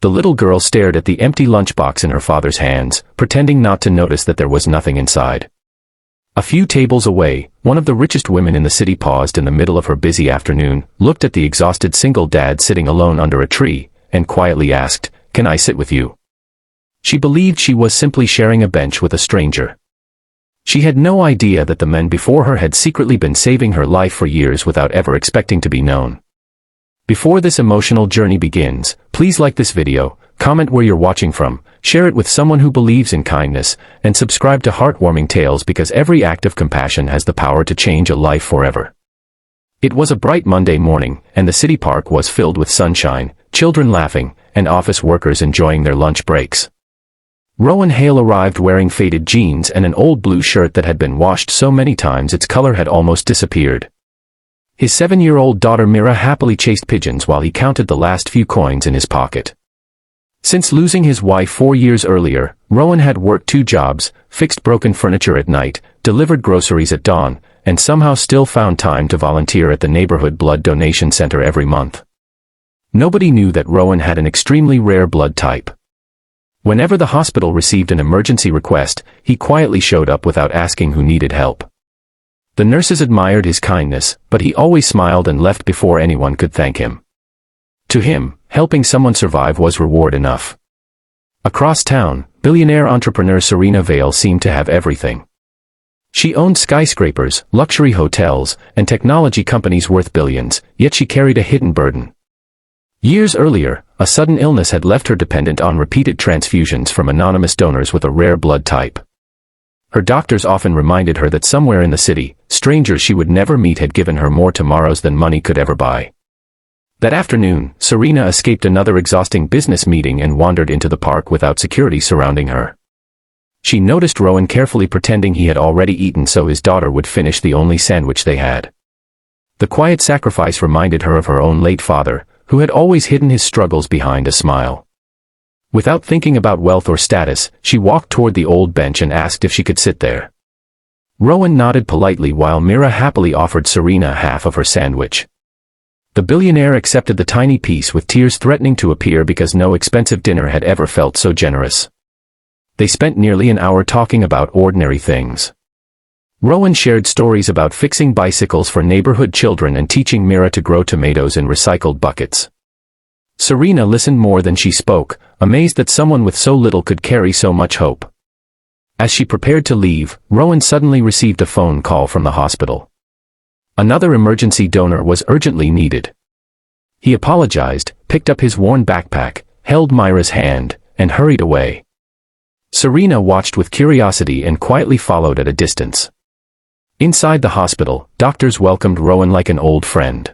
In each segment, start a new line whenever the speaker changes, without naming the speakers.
The little girl stared at the empty lunchbox in her father's hands, pretending not to notice that there was nothing inside. A few tables away, one of the richest women in the city paused in the middle of her busy afternoon, looked at the exhausted single dad sitting alone under a tree, and quietly asked, "Can I sit with you?" She believed she was simply sharing a bench with a stranger. She had no idea that the men before her had secretly been saving her life for years without ever expecting to be known. Before this emotional journey begins, please like this video, comment where you're watching from, share it with someone who believes in kindness, and subscribe to Heartwarming Tales because every act of compassion has the power to change a life forever. It was a bright Monday morning, and the city park was filled with sunshine, children laughing, and office workers enjoying their lunch breaks. Rowan Hale arrived wearing faded jeans and an old blue shirt that had been washed so many times its color had almost disappeared. His 7-year-old daughter Mira happily chased pigeons while he counted the last few coins in his pocket. Since losing his wife 4 years earlier, Rowan had worked 2 jobs, fixed broken furniture at night, delivered groceries at dawn, and somehow still found time to volunteer at the neighborhood blood donation center every month. Nobody knew that Rowan had an extremely rare blood type. Whenever the hospital received an emergency request, he quietly showed up without asking who needed help. The nurses admired his kindness, but he always smiled and left before anyone could thank him. To him, helping someone survive was reward enough. Across town, billionaire entrepreneur Serena Vale seemed to have everything. She owned skyscrapers, luxury hotels, and technology companies worth billions, yet she carried a hidden burden. Years earlier, a sudden illness had left her dependent on repeated transfusions from anonymous donors with a rare blood type. Her doctors often reminded her that somewhere in the city, strangers she would never meet had given her more tomorrows than money could ever buy. That afternoon, Serena escaped another exhausting business meeting and wandered into the park without security surrounding her. She noticed Rowan carefully pretending he had already eaten so his daughter would finish the only sandwich they had. The quiet sacrifice reminded her of her own late father, who had always hidden his struggles behind a smile. Without thinking about wealth or status, she walked toward the old bench and asked if she could sit there. Rowan nodded politely while Mira happily offered Serena half of her sandwich. The billionaire accepted the tiny piece with tears threatening to appear because no expensive dinner had ever felt so generous. They spent nearly an hour talking about ordinary things. Rowan shared stories about fixing bicycles for neighborhood children and teaching Mira to grow tomatoes in recycled buckets. Serena listened more than she spoke, amazed that someone with so little could carry so much hope. As she prepared to leave, Rowan suddenly received a phone call from the hospital. Another emergency donor was urgently needed. He apologized, picked up his worn backpack, held Myra's hand, and hurried away. Serena watched with curiosity and quietly followed at a distance. Inside the hospital, doctors welcomed Rowan like an old friend.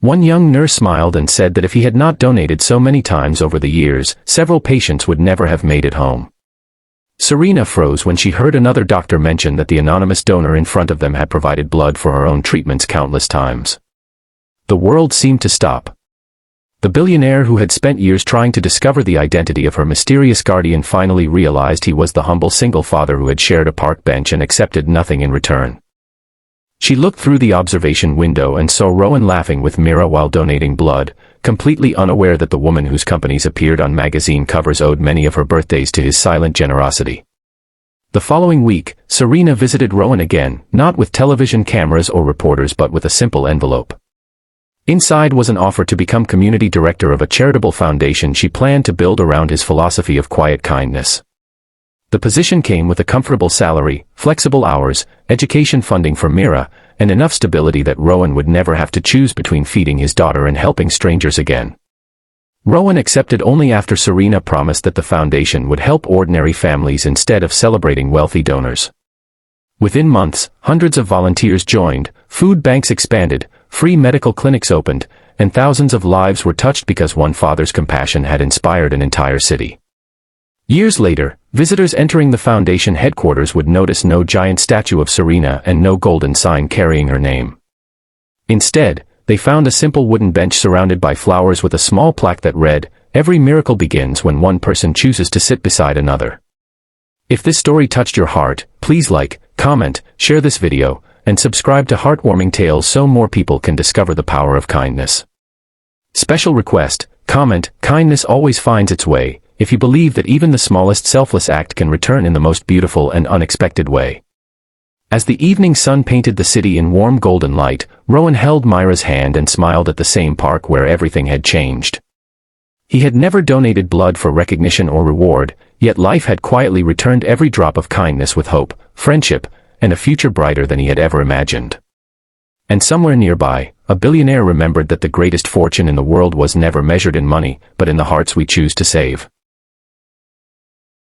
One young nurse smiled and said that if he had not donated so many times over the years, several patients would never have made it home. Serena froze when she heard another doctor mention that the anonymous donor in front of them had provided blood for her own treatments countless times. The world seemed to stop. The billionaire who had spent years trying to discover the identity of her mysterious guardian finally realized he was the humble single father who had shared a park bench and accepted nothing in return. She looked through the observation window and saw Rowan laughing with Mira while donating blood, completely unaware that the woman whose companies appeared on magazine covers owed many of her birthdays to his silent generosity. The following week, Serena visited Rowan again, not with television cameras or reporters but with a simple envelope. Inside was an offer to become community director of a charitable foundation she planned to build around his philosophy of quiet kindness. The position came with a comfortable salary, flexible hours, education funding for Mira, and enough stability that Rowan would never have to choose between feeding his daughter and helping strangers again. Rowan accepted only after Serena promised that the foundation would help ordinary families instead of celebrating wealthy donors. Within months, hundreds of volunteers joined, food banks expanded, free medical clinics opened, and thousands of lives were touched because one father's compassion had inspired an entire city. Years later, visitors entering the foundation headquarters would notice no giant statue of Serena and no golden sign carrying her name. Instead, they found a simple wooden bench surrounded by flowers with a small plaque that read, "Every miracle begins when one person chooses to sit beside another." If this story touched your heart, please like, comment, share this video, and subscribe to Heartwarming Tales so more people can discover the power of kindness. Special request: Comment, kindness always finds its way, if you believe that even the smallest selfless act can return in the most beautiful and unexpected way. As the evening sun painted the city in warm golden light, Rowan held Myra's hand and smiled at the same park where everything had changed. He had never donated blood for recognition or reward, yet life had quietly returned every drop of kindness with hope, friendship, and a future brighter than he had ever imagined. And somewhere nearby, a billionaire remembered that the greatest fortune in the world was never measured in money, but in the hearts we choose to save.